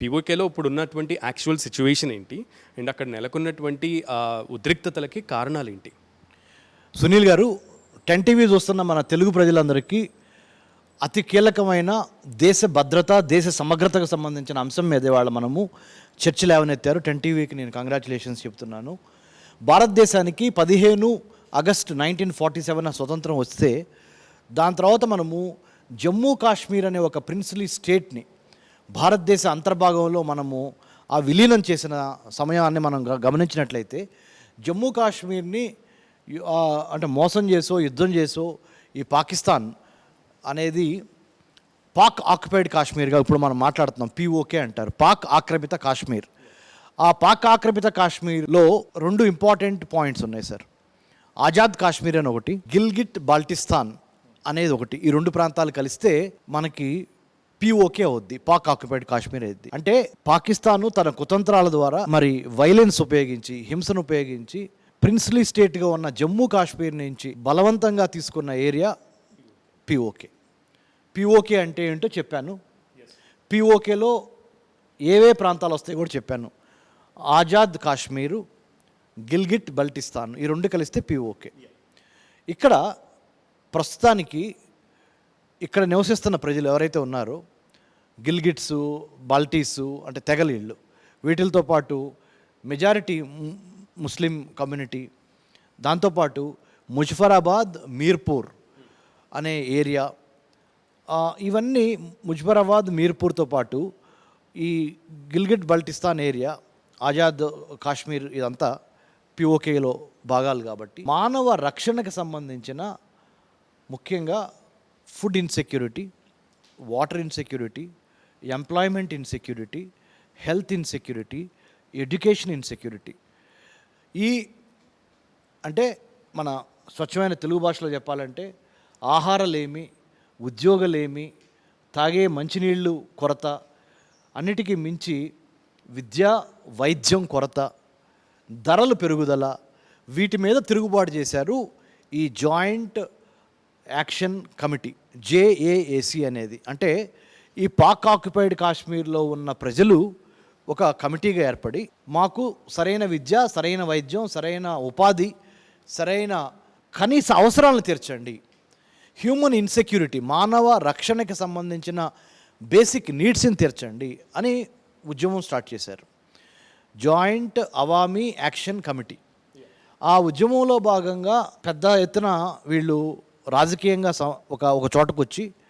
పీఓకేలో ఇప్పుడున్నటువంటి actual situation ఏంటి? And అక్కడ నెలకొన్నటువంటి ఉద్రిక్తతలకి కారణాలేంటి? సునీల్ గారు, 10 టీవీ చూస్తున్న మన తెలుగు ప్రజలందరికీ అతి కీలకమైన దేశ భద్రత, దేశ సమగ్రతకు సంబంధించిన అంశం మీద ఇవాళ మనము చర్చ లేవనెత్తారు. 10 టీవీకి నేను కంగ్రాచులేషన్స్ చెప్తున్నాను. భారతదేశానికి 15 ఆగస్టు 1947 స్వతంత్రం వస్తే దాని తర్వాత మనము జమ్మూ కాశ్మీర్ అనే ఒక ప్రిన్స్లీ స్టేట్ని భారతదేశ అంతర్భాగంలో మనము ఆ విలీనం చేసిన సమయాన్ని మనం గమనించినట్లయితే జమ్మూ కాశ్మీర్ని అంటే మోసం చేసో యుద్ధం చేసో ఈ పాకిస్తాన్ అనేది పాక్ ఆక్యుపైడ్ కాశ్మీర్గా ఇప్పుడు మనం మాట్లాడుతున్నాం. పీఓకే అంటారు, పాక్ ఆక్రమిత కాశ్మీర్. ఆ పాక్ ఆక్రమిత కాశ్మీర్లో 2 ఇంపార్టెంట్ పాయింట్స్ ఉన్నాయి సార్. ఆజాద్ కాశ్మీర్ అని ఒకటి, గిల్గిట్ బాల్టిస్తాన్ అనేది ఒకటి. ఈ 2 ప్రాంతాలు కలిస్తే మనకి పీఓకే అవుద్ది, పాక్ ఆక్యుపైడ్ కాశ్మీర్ అవుద్ది. అంటే పాకిస్తాను తన కుతంత్రాల ద్వారా మరి వైలెన్స్ ఉపయోగించి, హింసను ఉపయోగించి ప్రిన్స్లీ స్టేట్గా ఉన్న జమ్మూ కాశ్మీర్ నుంచి బలవంతంగా తీసుకున్న ఏరియా పీఓకే. పీఓకే అంటే ఏంటో చెప్పాను. పీఓకేలో ఏవే ప్రాంతాలు వస్తాయి కూడా చెప్పాను. ఆజాద్ కాశ్మీరు, గిల్గిట్ బల్టిస్తాన్, ఈ 2 కలిస్తే పీఓకే. ఇక్కడ ప్రస్తుతానికి ఇక్కడ నివసిస్తున్న ప్రజలు ఎవరైతే ఉన్నారో గిల్గిట్సు, బాల్టీసు అంటే తెగలీళ్ళు, వీటితో పాటు మెజారిటీ ముస్లిం కమ్యూనిటీ, దాంతోపాటు ముజఫరాబాద్, మీర్పూర్ అనే ఏరియా, ఇవన్నీ ముజఫరాబాద్, మీర్పూర్తో పాటు ఈ గిల్గిట్ బల్టిస్తాన్ ఏరియా, ఆజాద్ కాశ్మీర్, ఇదంతా పీఓకేలో భాగాలు. కాబట్టి మానవ రక్షణకు సంబంధించిన ముఖ్యంగా food insecurity, water insecurity, employment insecurity, health insecurity, education insecurity, ఈ అంటే మన స్వచ్ఛమైన తెలుగు భాషలో చెప్పాలంటే ఆహారలేమి, ఉద్యోగలేమి, తాగే మంచినీళ్ళు కొరత, అన్నిటికీ మించి విద్య, వైద్యం కొరత, ధరలు పెరుగుదల, వీటి మీద తిరుగుబాటు చేశారు ఈ జాయింట్ యాక్షన్ కమిటీ, జేఏఏసీ అనేది. అంటే ఈ పాక్ ఆక్యుపైడ్ కాశ్మీర్లో ఉన్న ప్రజలు ఒక కమిటీగా ఏర్పడి మాకు సరైన విద్య, సరైన వైద్యం, సరైన ఉపాధి, సరైన కనీస అవసరాలను తీర్చండి, హ్యూమన్ ఇన్సెక్యూరిటీ, మానవ రక్షణకి సంబంధించిన బేసిక్ నీడ్స్ని తీర్చండి అని ఉద్యమం స్టార్ట్ చేశారు. Joint Awami action committee. ఆ ఉద్యమంలో భాగంగా పెద్ద ఎత్తున వీళ్ళు రాజకీయంగా ఒక చోటకు వచ్చి